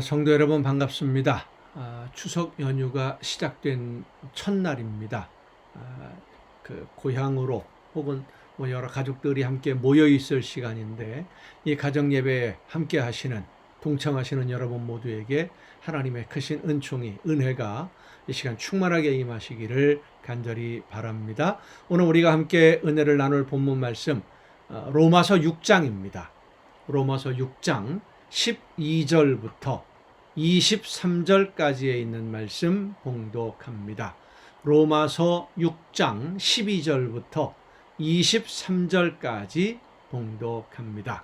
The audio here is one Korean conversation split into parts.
성도 여러분 반갑습니다. 추석 연휴가 시작된 첫날입니다. 고향으로 혹은 여러 가족들이 함께 모여 있을 시간인데 이 가정 예배에 함께 하시는 동참하시는 여러분 모두에게 하나님의 크신 은총이 은혜가 이 시간 충만하게 임하시기를 간절히 바랍니다. 오늘 우리가 함께 은혜를 나눌 본문 말씀 로마서 6장입니다. 로마서 6장 12절부터 23절까지에 있는 말씀 봉독합니다. 로마서 6장 12절부터 23절까지 봉독합니다.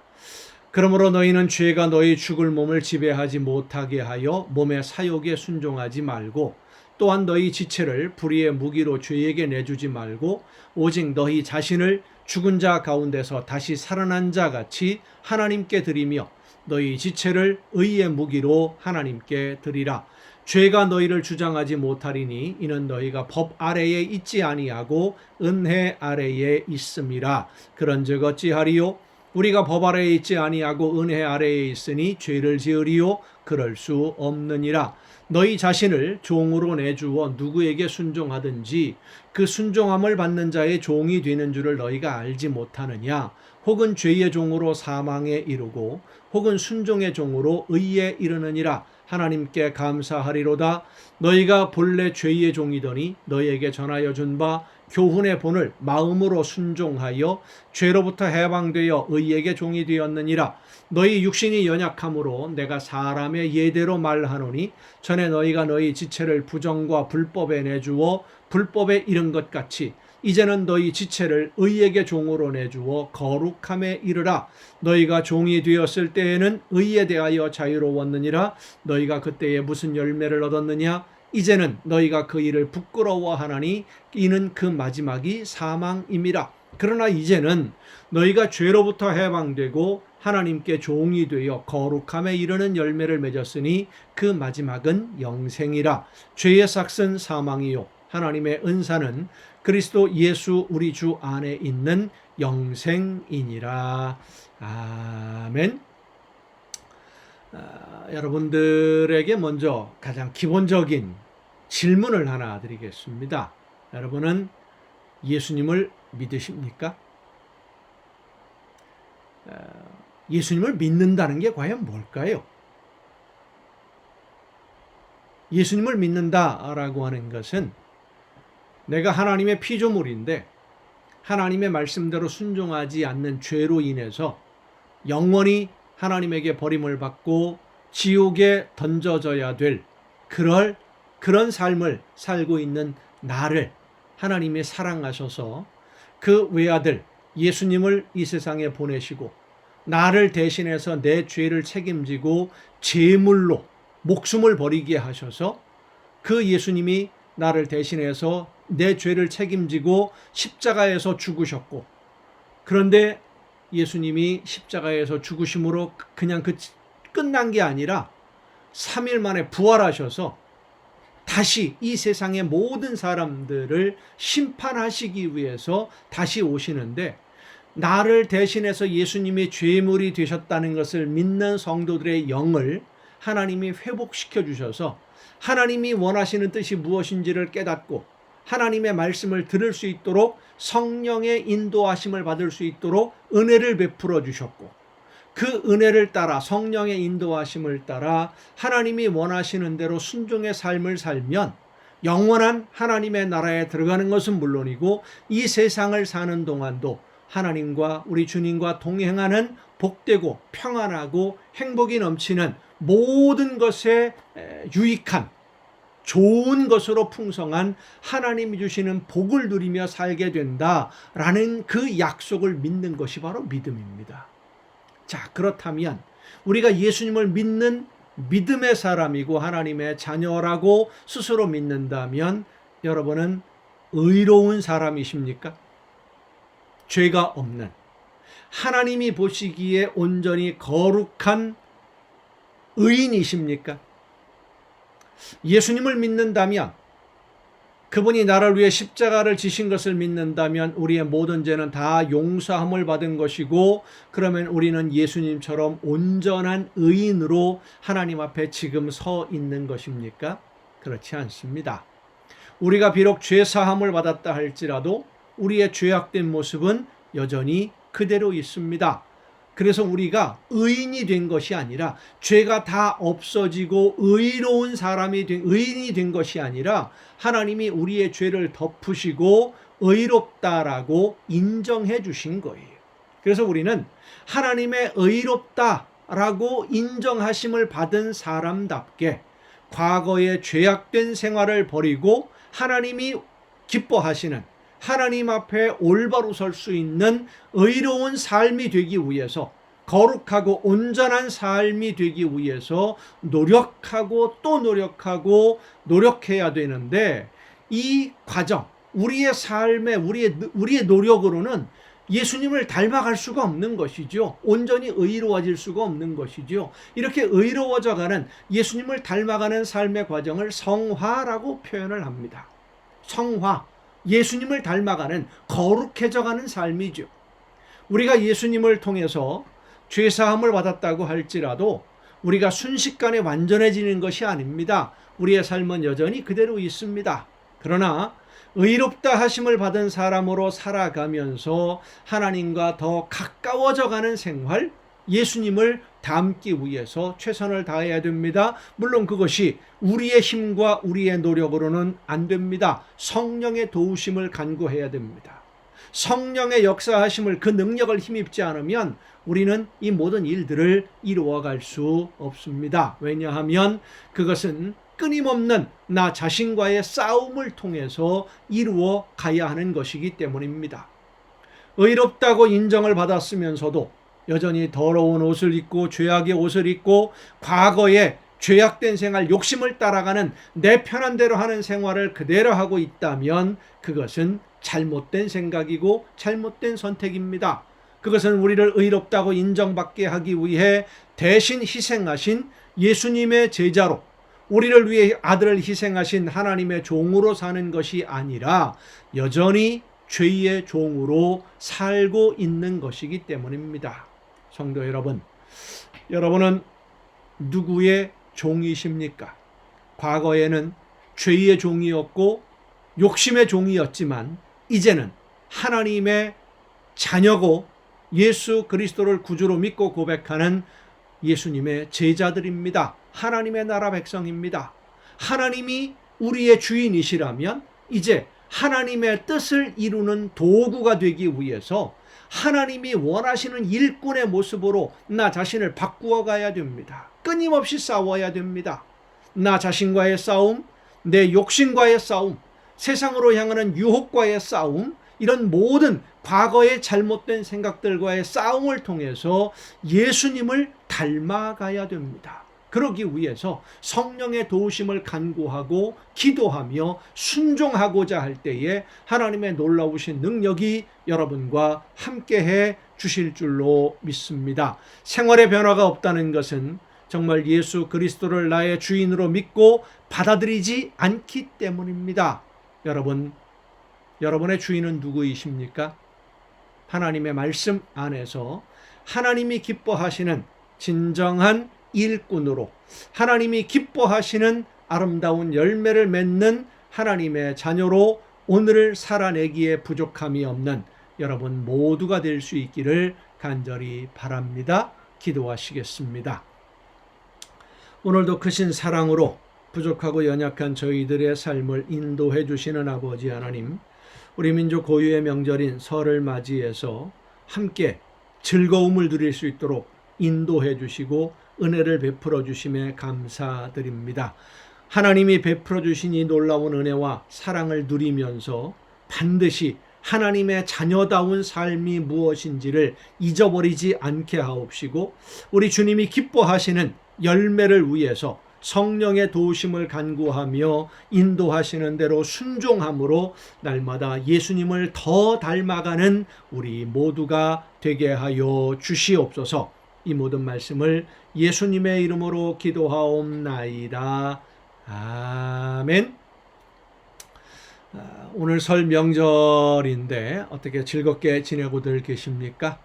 그러므로 너희는 죄가 너희 죽을 몸을 지배하지 못하게 하여 몸의 사욕에 순종하지 말고 또한 너희 지체를 불의의 무기로 죄에게 내주지 말고 오직 너희 자신을 죽은 자 가운데서 다시 살아난 자 같이 하나님께 드리며 너희 지체를 의의 무기로 하나님께 드리라. 죄가 너희를 주장하지 못하리니 이는 너희가 법 아래에 있지 아니하고 은혜 아래에 있음이라. 그런즉 어찌하리요? 우리가 법 아래에 있지 아니하고 은혜 아래에 있으니 죄를 지으리요? 그럴 수 없느니라. 너희 자신을 종으로 내주어 누구에게 순종하든지 그 순종함을 받는 자의 종이 되는 줄을 너희가 알지 못하느냐? 혹은 죄의 종으로 사망에 이르고 혹은 순종의 종으로 의에 이르느니라. 하나님께 감사하리로다. 너희가 본래 죄의 종이더니 너희에게 전하여 준 바 교훈의 본을 마음으로 순종하여 죄로부터 해방되어 의에게 종이 되었느니라. 너희 육신이 연약함으로 내가 사람의 예대로 말하노니 전에 너희가 너희 지체를 부정과 불법에 내주어 불법에 이른 것 같이 이제는 너희 지체를 의에게 종으로 내주어 거룩함에 이르라. 너희가 종이 되었을 때에는 의에 대하여 자유로웠느니라. 너희가 그때에 무슨 열매를 얻었느냐? 이제는 너희가 그 일을 부끄러워하나니 이는 그 마지막이 사망임이라. 그러나 이제는 너희가 죄로부터 해방되고 하나님께 종이 되어 거룩함에 이르는 열매를 맺었으니 그 마지막은 영생이라. 죄의 삭은 사망이요 하나님의 은사는 그리스도 예수 우리 주 안에 있는 영생이니라. 아멘. 여러분들에게 먼저 가장 기본적인 질문을 하나 드리겠습니다. 여러분은 예수님을 믿으십니까? 예수님을 믿는다는 게 과연 뭘까요? 예수님을 믿는다라고 하는 것은 내가 하나님의 피조물인데 하나님의 말씀대로 순종하지 않는 죄로 인해서 영원히 하나님에게 버림을 받고 지옥에 던져져야 될 그런 삶을 살고 있는 나를 하나님이 사랑하셔서 그 외아들 예수님을 이 세상에 보내시고 나를 대신해서 내 죄를 책임지고 제물로 목숨을 버리게 하셔서 그 예수님이 나를 대신해서 내 죄를 책임지고 십자가에서 죽으셨고, 그런데 예수님이 십자가에서 죽으심으로 그냥 끝난 게 아니라 3일 만에 부활하셔서 다시 이 세상의 모든 사람들을 심판하시기 위해서 다시 오시는데, 나를 대신해서 예수님이 죄물이 되셨다는 것을 믿는 성도들의 영을 하나님이 회복시켜 주셔서 하나님이 원하시는 뜻이 무엇인지를 깨닫고 하나님의 말씀을 들을 수 있도록 성령의 인도하심을 받을 수 있도록 은혜를 베풀어 주셨고, 그 은혜를 따라 성령의 인도하심을 따라 하나님이 원하시는 대로 순종의 삶을 살면 영원한 하나님의 나라에 들어가는 것은 물론이고 이 세상을 사는 동안도 하나님과 우리 주님과 동행하는 복되고 평안하고 행복이 넘치는 모든 것에 유익한 좋은 것으로 풍성한 하나님이 주시는 복을 누리며 살게 된다라는 그 약속을 믿는 것이 바로 믿음입니다. 자, 그렇다면 우리가 예수님을 믿는 믿음의 사람이고 하나님의 자녀라고 스스로 믿는다면 여러분은 의로운 사람이십니까? 죄가 없는, 하나님이 보시기에 온전히 거룩한 의인이십니까? 예수님을 믿는다면 그분이 나를 위해 십자가를 지신 것을 믿는다면 우리의 모든 죄는 다 용서함을 받은 것이고, 그러면 우리는 예수님처럼 온전한 의인으로 하나님 앞에 지금 서 있는 것입니까? 그렇지 않습니다. 우리가 비록 죄 사함을 받았다 할지라도 우리의 죄악된 모습은 여전히 그대로 있습니다. 그래서 우리가 의인이 된 것이 아니라, 죄가 다 없어지고 의로운 의인이 된 것이 아니라, 하나님이 우리의 죄를 덮으시고 의롭다라고 인정해 주신 거예요. 그래서 우리는 하나님의 의롭다라고 인정하심을 받은 사람답게 과거의 죄악된 생활을 버리고 하나님이 기뻐하시는, 하나님 앞에 올바로 설 수 있는 의로운 삶이 되기 위해서, 거룩하고 온전한 삶이 되기 위해서 노력하고 또 노력하고 노력해야 되는데, 이 과정, 우리의 삶에 우리의 노력으로는 예수님을 닮아갈 수가 없는 것이죠. 온전히 의로워질 수가 없는 것이죠. 이렇게 의로워져가는, 예수님을 닮아가는 삶의 과정을 성화라고 표현을 합니다. 성화, 예수님을 닮아가는, 거룩해져가는 삶이죠. 우리가 예수님을 통해서 죄사함을 받았다고 할지라도 우리가 순식간에 완전해지는 것이 아닙니다. 우리의 삶은 여전히 그대로 있습니다. 그러나 의롭다 하심을 받은 사람으로 살아가면서 하나님과 더 가까워져가는 생활, 예수님을 닮기 위해서 최선을 다해야 됩니다. 물론 그것이 우리의 힘과 우리의 노력으로는 안 됩니다. 성령의 도우심을 간구해야 됩니다. 성령의 역사하심을, 그 능력을 힘입지 않으면 우리는 이 모든 일들을 이루어갈 수 없습니다. 왜냐하면 그것은 끊임없는 나 자신과의 싸움을 통해서 이루어 가야 하는 것이기 때문입니다. 의롭다고 인정을 받았으면서도 여전히 더러운 옷을 입고 죄악의 옷을 입고 과거의 죄악된 생활, 욕심을 따라가는, 내 편한 대로 하는 생활을 그대로 하고 있다면 그것은 잘못된 생각이고 잘못된 선택입니다. 그것은 우리를 의롭다고 인정받게 하기 위해 대신 희생하신 예수님의 제자로, 우리를 위해 아들을 희생하신 하나님의 종으로 사는 것이 아니라 여전히 죄의 종으로 살고 있는 것이기 때문입니다. 성도 여러분, 여러분은 누구의 종이십니까? 과거에는 죄의 종이었고 욕심의 종이었지만 이제는 하나님의 자녀고 예수 그리스도를 구주로 믿고 고백하는 예수님의 제자들입니다. 하나님의 나라 백성입니다. 하나님이 우리의 주인이시라면 이제 하나님의 뜻을 이루는 도구가 되기 위해서 하나님이 원하시는 일꾼의 모습으로 나 자신을 바꾸어 가야 됩니다. 끊임없이 싸워야 됩니다. 나 자신과의 싸움, 내 욕심과의 싸움, 세상으로 향하는 유혹과의 싸움, 이런 모든 과거의 잘못된 생각들과의 싸움을 통해서 예수님을 닮아가야 됩니다. 그러기 위해서 성령의 도우심을 간구하고 기도하며 순종하고자 할 때에 하나님의 놀라우신 능력이 여러분과 함께해 주실 줄로 믿습니다. 생활의 변화가 없다는 것은 정말 예수 그리스도를 나의 주인으로 믿고 받아들이지 않기 때문입니다. 여러분의 주인은 누구이십니까? 하나님의 말씀 안에서 하나님이 기뻐하시는 진정한 일꾼으로, 하나님이 기뻐하시는 아름다운 열매를 맺는 하나님의 자녀로 오늘을 살아내기에 부족함이 없는 여러분 모두가 될 수 있기를 간절히 바랍니다. 기도하시겠습니다. 오늘도 크신 사랑으로 부족하고 연약한 저희들의 삶을 인도해 주시는 아버지 하나님, 우리 민족 고유의 명절인 설을 맞이해서 함께 즐거움을 누릴 수 있도록 인도해 주시고 은혜를 베풀어 주심에 감사드립니다. 하나님이 베풀어 주신 이 놀라운 은혜와 사랑을 누리면서 반드시 하나님의 자녀다운 삶이 무엇인지를 잊어버리지 않게 하옵시고, 우리 주님이 기뻐하시는 열매를 위해서 성령의 도우심을 간구하며 인도하시는 대로 순종함으로 날마다 예수님을 더 닮아가는 우리 모두가 되게 하여 주시옵소서. 이 모든 말씀을 예수님의 이름으로 기도하옵나이다. 아멘. 오늘 설 명절인데 어떻게 즐겁게 지내고들 계십니까?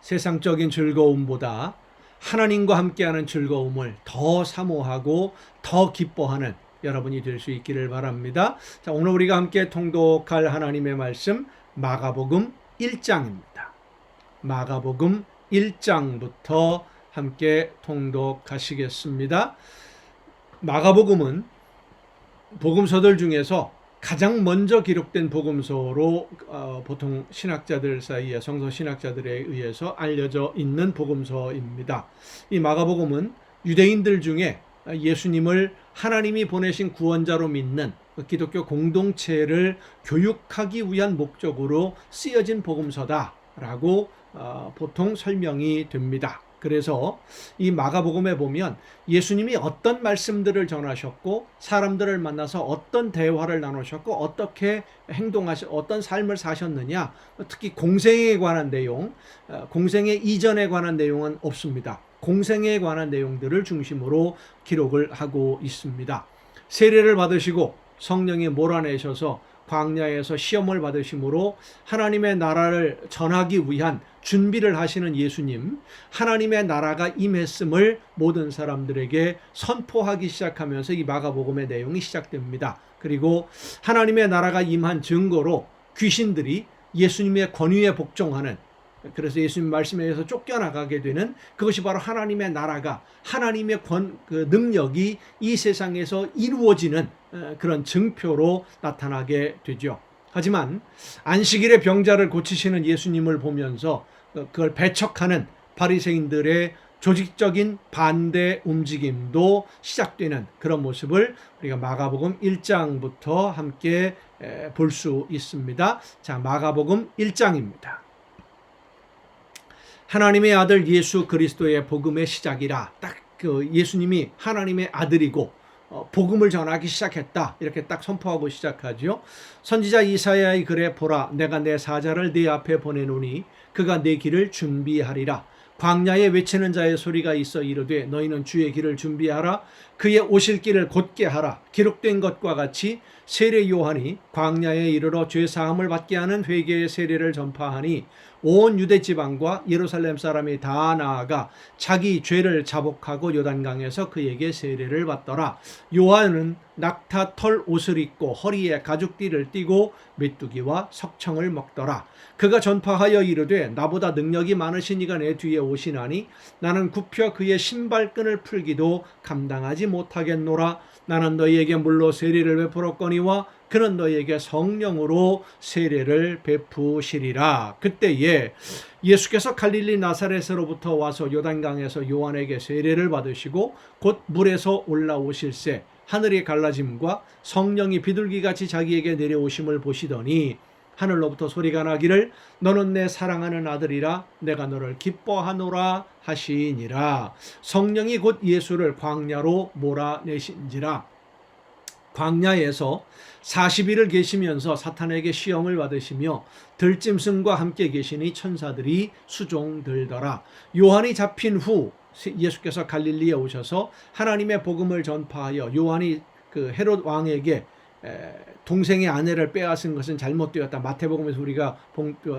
세상적인 즐거움보다 하나님과 함께하는 즐거움을 더 사모하고 더 기뻐하는 여러분이 될 수 있기를 바랍니다. 자, 오늘 우리가 함께 통독할 하나님의 말씀 마가복음 1장입니다. 마가복음 1장부터 함께 통독하시겠습니다. 마가복음은 복음서들 중에서 가장 먼저 기록된 복음서로 보통 신학자들 사이에 성서 신학자들에 의해서 알려져 있는 복음서입니다. 이 마가복음은 유대인들 중에 예수님을 하나님이 보내신 구원자로 믿는 기독교 공동체를 교육하기 위한 목적으로 쓰여진 복음서다라고 보통 설명이 됩니다. 그래서 이 마가복음에 보면 예수님이 어떤 말씀들을 전하셨고 사람들을 만나서 어떤 대화를 나누셨고 어떻게 어떤 삶을 사셨느냐, 특히 공생에 관한 내용, 공생의 이전에 관한 내용은 없습니다. 공생에 관한 내용들을 중심으로 기록을 하고 있습니다. 세례를 받으시고 성령이 몰아내셔서 광야에서 시험을 받으심으로 하나님의 나라를 전하기 위한 준비를 하시는 예수님, 하나님의 나라가 임했음을 모든 사람들에게 선포하기 시작하면서 이 마가복음의 내용이 시작됩니다. 그리고 하나님의 나라가 임한 증거로 귀신들이 예수님의 권위에 복종하는, 그래서 예수님 말씀에 의해서 쫓겨나가게 되는, 그것이 바로 하나님의 나라가, 하나님의 그 능력이 이 세상에서 이루어지는 그런 증표로 나타나게 되죠. 하지만 안식일에 병자를 고치시는 예수님을 보면서 그걸 배척하는 바리새인들의 조직적인 반대 움직임도 시작되는 그런 모습을 우리가 마가복음 1장부터 함께 볼 수 있습니다. 자, 마가복음 1장입니다. 하나님의 아들 예수 그리스도의 복음의 시작이라, 딱 그 예수님이 하나님의 아들이고 복음을 전하기 시작했다, 이렇게 딱 선포하고 시작하죠. 선지자 이사야의 글에 보라, 내가 내 사자를 네 앞에 보내노니 그가 내 길을 준비하리라. 광야에 외치는 자의 소리가 있어 이르되 너희는 주의 길을 준비하라. 그의 오실 길을 곧게 하라. 기록된 것과 같이 세례 요한이 광야에 이르러 죄 사함을 받게 하는 회개의 세례를 전파하니 온 유대 지방과 예루살렘 사람이 다 나아가 자기 죄를 자복하고 요단강에서 그에게 세례를 받더라. 요한은 낙타 털 옷을 입고 허리에 가죽띠를 띠고 메뚜기와 석청을 먹더라. 그가 전파하여 이르되 나보다 능력이 많으신 이가 내 뒤에 오시나니 나는 굽혀 그의 신발끈을 풀기도 감당하지 못하겠노라. 나는 너희에게 물로 세례를 베풀었거니와 그는 너희에게 성령으로 세례를 베푸시리라. 그때에 예수께서 갈릴리 나사렛으로부터 와서 요단강에서 요한에게 세례를 받으시고 곧 물에서 올라오실새 하늘이 갈라짐과 성령이 비둘기같이 자기에게 내려오심을 보시더니 하늘로부터 소리가 나기를 너는 내 사랑하는 아들이라 내가 너를 기뻐하노라 하시니라. 성령이 곧 예수를 광야로 몰아내신지라. 광야에서 40일을 계시면서 사탄에게 시험을 받으시며 들짐승과 함께 계시니 천사들이 수종들더라. 요한이 잡힌 후 예수께서 갈릴리에 오셔서 하나님의 복음을 전파하여 요한이 그 헤롯 왕에게 동생의 아내를 빼앗은 것은 잘못되었다, 마태복음에서 우리가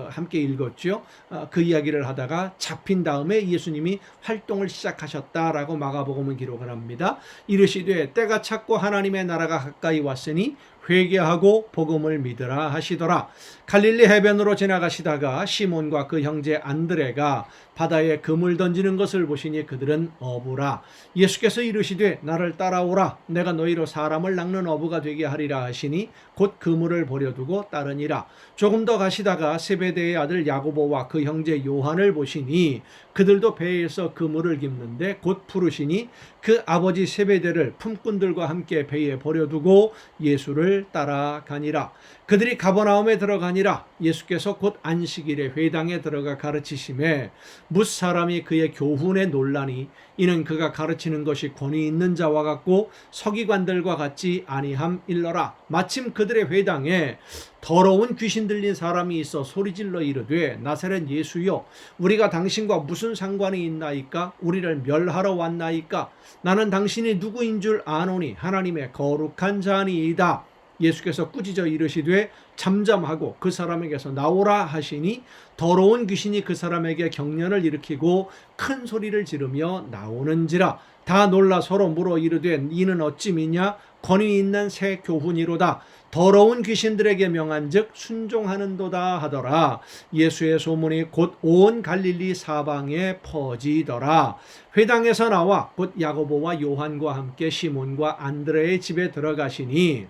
함께 읽었죠. 그 이야기를 하다가 잡힌 다음에 예수님이 활동을 시작하셨다라고 마가복음은 기록을 합니다. 이르시되 때가 찼고 하나님의 나라가 가까이 왔으니 회개하고 복음을 믿으라 하시더라. 갈릴리 해변으로 지나가시다가 시몬과 그 형제 안드레가 바다에 그물 던지는 것을 보시니 그들은 어부라. 예수께서 이르시되 나를 따라오라. 내가 너희로 사람을 낚는 어부가 되게 하리라 하시니 곧 그물을 버려두고 따르니라. 조금 더 가시다가 세베대의 아들 야고보와 그 형제 요한을 보시니 그들도 배에서 그물을 깁는데 곧 부르시니 그 아버지 세베대를 품꾼들과 함께 배에 버려두고 예수를 따라가니라. 그들이 가버나움에 들어가니라. 예수께서 곧 안식일에 회당에 들어가 가르치심에 뭇 사람이 그의 교훈에 놀라니 이는 그가 가르치는 것이 권위 있는 자와 같고 서기관들과 같지 아니함 일러라. 마침 그들의 회당에 더러운 귀신 들린 사람이 있어 소리질러 이르되 나사렛 예수여 우리가 당신과 무슨 상관이 있나이까? 우리를 멸하러 왔나이까? 나는 당신이 누구인 줄 아노니 하나님의 거룩한 자니이다. 예수께서 꾸짖어 이르시되 잠잠하고 그 사람에게서 나오라 하시니 더러운 귀신이 그 사람에게 경련을 일으키고 큰 소리를 지르며 나오는지라. 다 놀라 서로 물어 이르되 이는 어찌 미냐? 권위 있는 새 교훈이로다. 더러운 귀신들에게 명한즉 순종하는도다 하더라. 예수의 소문이 곧 온 갈릴리 사방에 퍼지더라. 회당에서 나와 곧 야고보와 요한과 함께 시몬과 안드레의 집에 들어가시니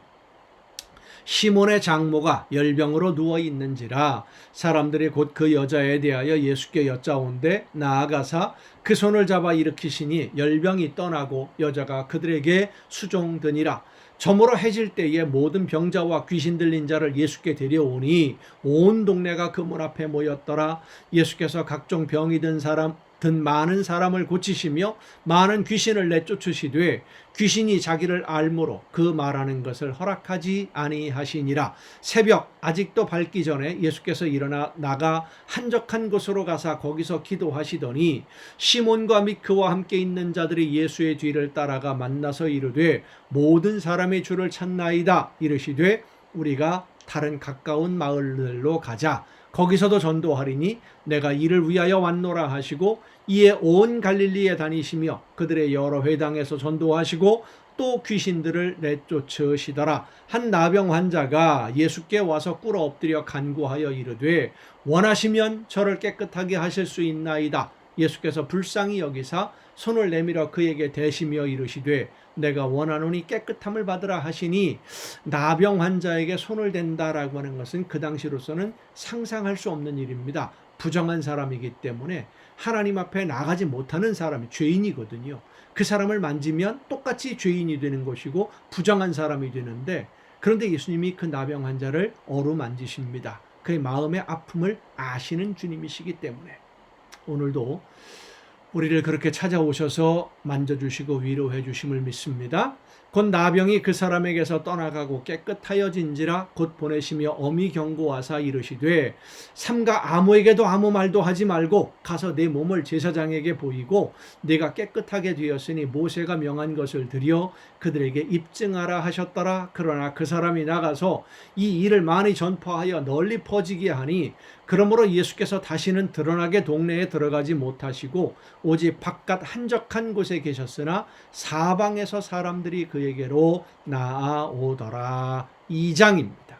시몬의 장모가 열병으로 누워 있는지라. 사람들이 곧 그 여자에 대하여 예수께 여짜온데 나아가사 그 손을 잡아 일으키시니 열병이 떠나고 여자가 그들에게 수종드니라. 저물어 해질 때에 모든 병자와 귀신 들린 자를 예수께 데려오니 온 동네가 그 문 앞에 모였더라. 예수께서 각종 병이 든 많은 사람을 고치시며 많은 귀신을 내쫓으시되 귀신이 자기를 알므로 그 말하는 것을 허락하지 아니하시니라. 새벽 아직도 밝기 전에 예수께서 일어나 나가 한적한 곳으로 가사 거기서 기도하시더니 시몬과 및 그와 함께 있는 자들이 예수의 뒤를 따라가 만나서 이르되 모든 사람의 주를 찾나이다. 이르시되 우리가 다른 가까운 마을들로 가자. 거기서도 전도하리니 내가 이를 위하여 왔노라 하시고 이에 온 갈릴리에 다니시며 그들의 여러 회당에서 전도하시고 또 귀신들을 내쫓으시더라. 한 나병 환자가 예수께 와서 꿇어 엎드려 간구하여 이르되 원하시면 저를 깨끗하게 하실 수 있나이다. 예수께서 불쌍히 여기사 손을 내밀어 그에게 대시며 이르시되 내가 원하노니 깨끗함을 받으라 하시니 나병 환자에게 손을 댄다라고 하는 것은 그 당시로서는 상상할 수 없는 일입니다. 부정한 사람이기 때문에 하나님 앞에 나가지 못하는 사람이 죄인이거든요. 그 사람을 만지면 똑같이 죄인이 되는 것이고 부정한 사람이 되는데 그런데 예수님이 그 나병 환자를 어루만지십니다. 그의 마음의 아픔을 아시는 주님이시기 때문에 오늘도 우리를 그렇게 찾아오셔서 만져주시고 위로해 주심을 믿습니다. 곧 나병이 그 사람에게서 떠나가고 깨끗하여진지라. 곧 보내시며 엄히 경고하사 이르시되 삼가 아무에게도 아무 말도 하지 말고 가서 내 몸을 제사장에게 보이고 네가 깨끗하게 되었으니 모세가 명한 것을 드려 그들에게 입증하라 하셨더라. 그러나 그 사람이 나가서 이 일을 많이 전파하여 널리 퍼지게 하니 그러므로 예수께서 다시는 드러나게 동네에 들어가지 못하시고 오직 바깥 한적한 곳에 계셨으나 사방에서 사람들이 그에게로 나아오더라. 2장입니다.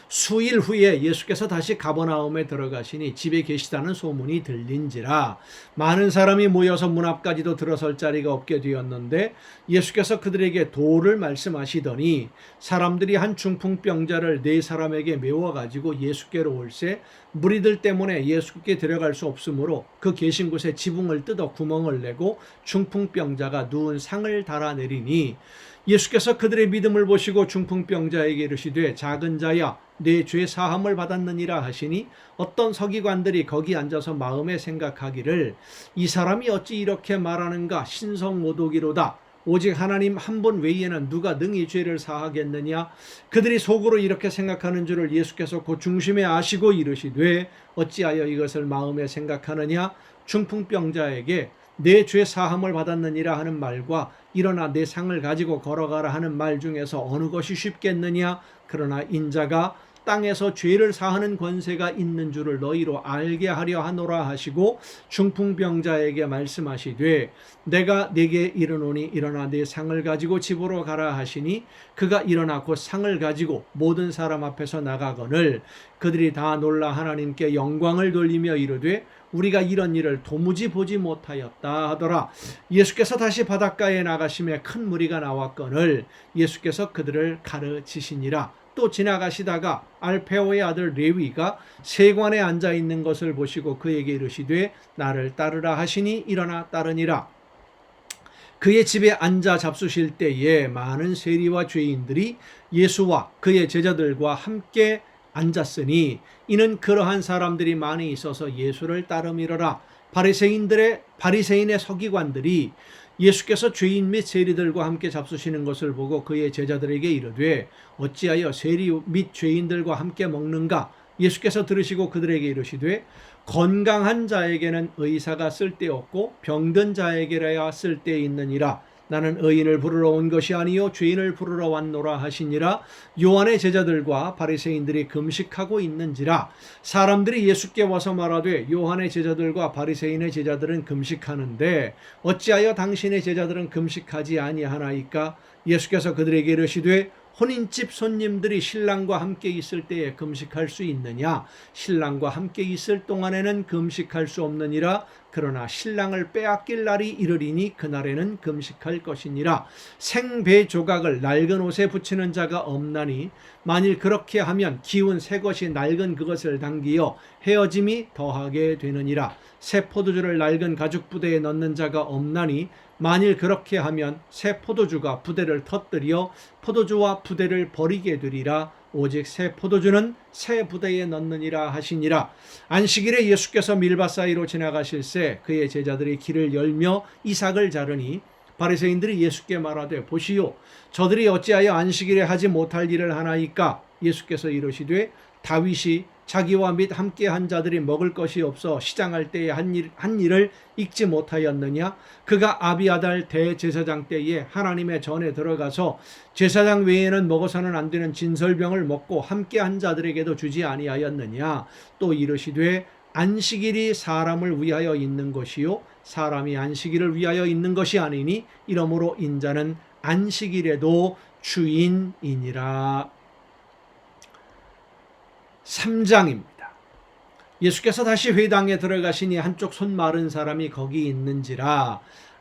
수일 후에 예수께서 다시 가버나움에 들어가시니 집에 계시다는 소문이 들린지라. 많은 사람이 모여서 문 앞까지도 들어설 자리가 없게 되었는데 예수께서 그들에게 도를 말씀하시더니 사람들이 한 중풍병자를 4사람에게 메워가지고 예수께로 올세 무리들 때문에 예수께 들어갈 수 없으므로 그 계신 곳에 지붕을 뜯어 구멍을 내고 중풍병자가 누운 상을 달아내리니 예수께서 그들의 믿음을 보시고 중풍병자에게 이르시되 작은 자야 내 죄 사함을 받았느니라 하시니 어떤 서기관들이 거기 앉아서 마음에 생각하기를 이 사람이 어찌 이렇게 말하는가 신성모독이로다. 오직 하나님 한 분 외에는 누가 능히 죄를 사하겠느냐. 그들이 속으로 이렇게 생각하는 줄을 예수께서 그 중심에 아시고 이르시되 어찌하여 이것을 마음에 생각하느냐. 중풍병자에게 내 죄 사함을 받았느니라 하는 말과 일어나 내 상을 가지고 걸어가라 하는 말 중에서 어느 것이 쉽겠느냐. 그러나 인자가 땅에서 죄를 사하는 권세가 있는 줄을 너희로 알게 하려 하노라 하시고 중풍병자에게 말씀하시되 내가 네게 이르노니 일어나 내 상을 가지고 집으로 가라 하시니 그가 일어나 곧 상을 가지고 모든 사람 앞에서 나가거늘 그들이 다 놀라 하나님께 영광을 돌리며 이르되 우리가 이런 일을 도무지 보지 못하였다 하더라. 예수께서 다시 바닷가에 나가심에 큰 무리가 나왔거늘 예수께서 그들을 가르치시니라. 또 지나가시다가 알페오의 아들 레위가 세관에 앉아 있는 것을 보시고 그에게 이르시되 나를 따르라 하시니 일어나 따르니라. 그의 집에 앉아 잡수실 때에 많은 세리와 죄인들이 예수와 그의 제자들과 함께 앉았으니 이는 그러한 사람들이 많이 있어서 예수를 따름이러라. 바리새인의 서기관들이 예수께서 죄인 및 세리들과 함께 잡수시는 것을 보고 그의 제자들에게 이르되 어찌하여 세리 및 죄인들과 함께 먹는가? 예수께서 들으시고 그들에게 이르시되 건강한 자에게는 의사가 쓸데없고 병든 자에게라야 쓸데있느니라. 나는 의인을 부르러 온 것이 아니요 죄인을 부르러 왔노라 하시니라. 요한의 제자들과 바리새인들이 금식하고 있는지라. 사람들이 예수께 와서 말하되 요한의 제자들과 바리새인의 제자들은 금식하는데 어찌하여 당신의 제자들은 금식하지 아니하나이까? 예수께서 그들에게 이르시되 혼인집 손님들이 신랑과 함께 있을 때에 금식할 수 있느냐? 신랑과 함께 있을 동안에는 금식할 수 없느니라. 그러나 신랑을 빼앗길 날이 이르리니 그날에는 금식할 것이니라. 생배 조각을 낡은 옷에 붙이는 자가 없나니 만일 그렇게 하면 기운 새 것이 낡은 그것을 당기어 헤어짐이 더하게 되느니라. 새 포도주를 낡은 가죽 부대에 넣는 자가 없나니 만일 그렇게 하면 새 포도주가 부대를 터뜨려 포도주와 부대를 버리게 되리라. 오직 새 포도주는 새 부대에 넣느니라 하시니라. 안식일에 예수께서 밀밭 사이로 지나가실새 그의 제자들이 길을 열며 이삭을 자르니 바리새인들이 예수께 말하되 보시오 저들이 어찌하여 안식일에 하지 못할 일을 하나이까? 예수께서 이르시되 다윗이 자기와 및 함께한 자들이 먹을 것이 없어 시장할 때에 한 일을 잊지 못하였느냐? 그가 아비아달 대제사장 때에 하나님의 전에 들어가서 제사장 외에는 먹어서는 안 되는 진설병을 먹고 함께한 자들에게도 주지 아니하였느냐? 또 이르시되 안식일이 사람을 위하여 있는 것이요 사람이 안식일을 위하여 있는 것이 아니니 이러므로 인자는 안식일에도 주인이니라. 3장입니다. 예수께서 다시 회당에 들어가시니 한쪽 손 마른 사람이 거기 있는지라.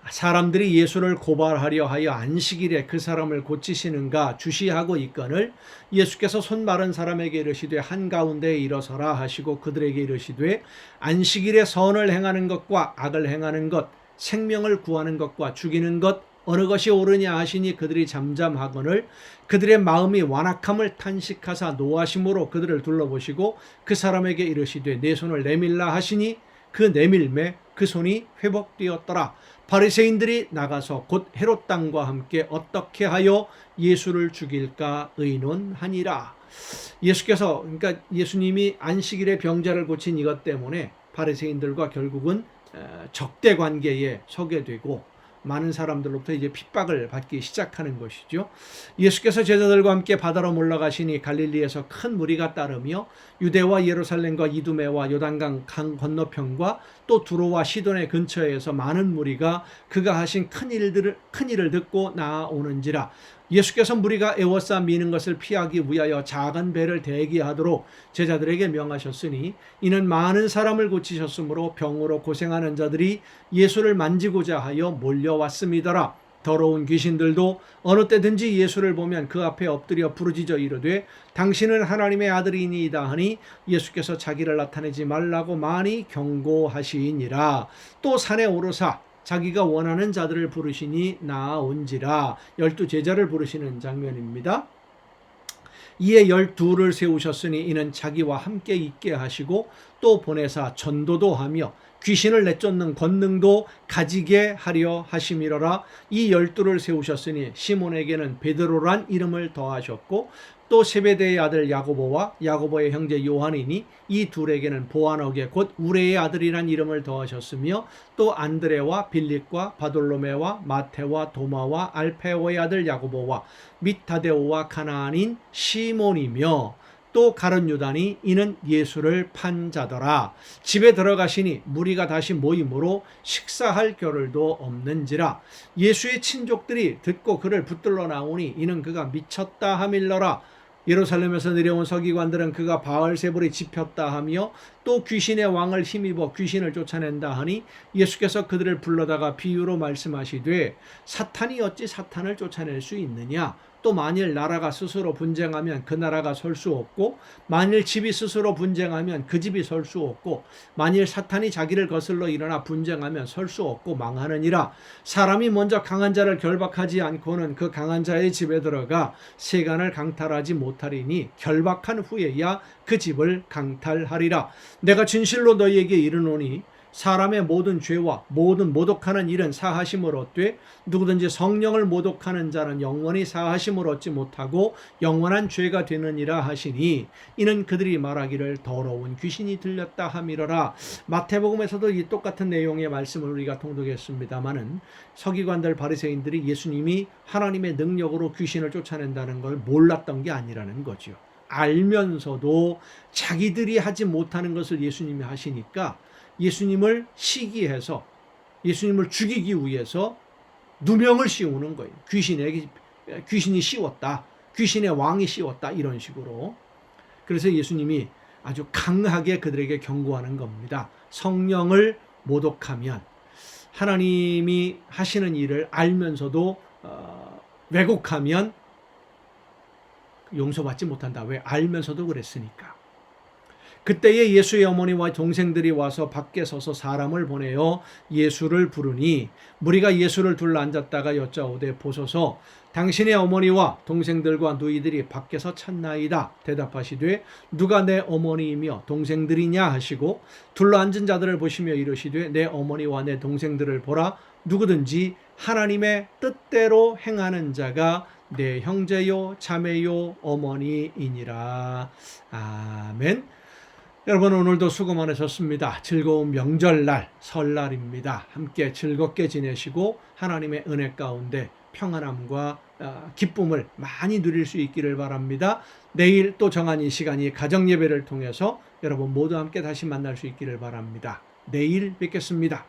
사람들이 예수를 고발하려 하여 안식일에 그 사람을 고치시는가 주시하고 있거늘 예수께서 손 마른 사람에게 이르시되 한가운데에 일어서라 하시고 그들에게 이르시되 안식일에 선을 행하는 것과 악을 행하는 것 생명을 구하는 것과 죽이는 것 어느 것이 옳으냐 하시니 그들이 잠잠하거늘 그들의 마음이 완악함을 탄식하사 노하심으로 그들을 둘러보시고 그 사람에게 이르시되 내 손을 내밀라 하시니 그 내밀매 그 손이 회복되었더라. 바리새인들이 나가서 곧 헤롯 당과 함께 어떻게 하여 예수를 죽일까 의논하니라. 예수께서 그러니까 예수님이 안식일에 병자를 고친 이것 때문에 바리새인들과 결국은 적대 관계에 서게 되고 많은 사람들로부터 이제 핍박을 받기 시작하는 것이죠. 예수께서 제자들과 함께 바다로 올라가시니 갈릴리에서 큰 무리가 따르며 유대와 예루살렘과 이두메와 요단강 강 건너편과 또 두로와 시돈의 근처에서 많은 무리가 그가 하신 큰 일을 듣고 나아오는지라. 예수께서 무리가 에워싸 미는 것을 피하기 위하여 작은 배를 대기하도록 제자들에게 명하셨으니 이는 많은 사람을 고치셨으므로 병으로 고생하는 자들이 예수를 만지고자 하여 몰려왔음이더라. 더러운 귀신들도 어느 때든지 예수를 보면 그 앞에 엎드려 부르짖어 이르되 당신은 하나님의 아들이니이다 하니 예수께서 자기를 나타내지 말라고 많이 경고하시니라. 또 산에 오르사 자기가 원하는 자들을 부르시니 나아온지라. 12제자를 부르시는 장면입니다. 이에 12를 세우셨으니 이는 자기와 함께 있게 하시고 또 보내사 전도도 하며 귀신을 내쫓는 권능도 가지게 하려 하심이로라. 이 12를 세우셨으니 시몬에게는 베드로란 이름을 더하셨고 또 세베대의 아들 야고보와 야고보의 형제 요한이니 이 둘에게는 보아너게 곧 우레의 아들이란 이름을 더하셨으며 또 안드레와 빌립과 바돌로메와 마테와 도마와 알페오의 아들 야고보와 및 다데오와 가나안인 시몬이며 또 가룟 유다니 이는 예수를 판 자더라. 집에 들어가시니 무리가 다시 모임으로 식사할 겨를도 없는지라. 예수의 친족들이 듣고 그를 붙들러 나오니 이는 그가 미쳤다 하밀러라. 예루살렘에서 내려온 서기관들은 그가 바알세불이 집혔다 하며 또 귀신의 왕을 힘입어 귀신을 쫓아낸다 하니 예수께서 그들을 불러다가 비유로 말씀하시되 사탄이 어찌 사탄을 쫓아낼 수 있느냐. 또 만일 나라가 스스로 분쟁하면 그 나라가 설 수 없고 만일 집이 스스로 분쟁하면 그 집이 설 수 없고 만일 사탄이 자기를 거슬러 일어나 분쟁하면 설 수 없고 망하느니라. 사람이 먼저 강한 자를 결박하지 않고는 그 강한 자의 집에 들어가 세간을 강탈하지 못하리니 결박한 후에야 그 집을 강탈하리라. 내가 진실로 너희에게 이르노니 사람의 모든 죄와 모든 모독하는 일은 사하심을 얻되 누구든지 성령을 모독하는 자는 영원히 사하심을 얻지 못하고 영원한 죄가 되느니라 하시니 이는 그들이 말하기를 더러운 귀신이 들렸다 함이러라. 마태복음에서도 이 똑같은 내용의 말씀을 우리가 통독했습니다마는 서기관들 바리새인들이 예수님이 하나님의 능력으로 귀신을 쫓아낸다는 걸 몰랐던 게 아니라는 거죠. 알면서도 자기들이 하지 못하는 것을 예수님이 하시니까 예수님을 시기해서 예수님을 죽이기 위해서 누명을 씌우는 거예요. 귀신이 씌웠다. 귀신의 왕이 씌웠다. 이런 식으로. 그래서 예수님이 아주 강하게 그들에게 경고하는 겁니다. 성령을 모독하면 하나님이 하시는 일을 알면서도 왜곡하면 용서받지 못한다. 왜? 알면서도 그랬으니까. 그때에 예수의 어머니와 동생들이 와서 밖에 서서 사람을 보내어 예수를 부르니 무리가 예수를 둘러앉았다가 여짜오되 보소서 당신의 어머니와 동생들과 누이들이 밖에서 찾나이다. 대답하시되 누가 내 어머니이며 동생들이냐 하시고 둘러앉은 자들을 보시며 이르시되 내 어머니와 내 동생들을 보라. 누구든지 하나님의 뜻대로 행하는 자가 내 형제요 자매요 어머니이니라. 아멘. 여러분 오늘도 수고 많으셨습니다. 즐거운 명절날 설날입니다. 함께 즐겁게 지내시고 하나님의 은혜 가운데 평안함과 기쁨을 많이 누릴 수 있기를 바랍니다. 내일 또 정한 이 시간이 가정예배를 통해서 여러분 모두 함께 다시 만날 수 있기를 바랍니다. 내일 뵙겠습니다.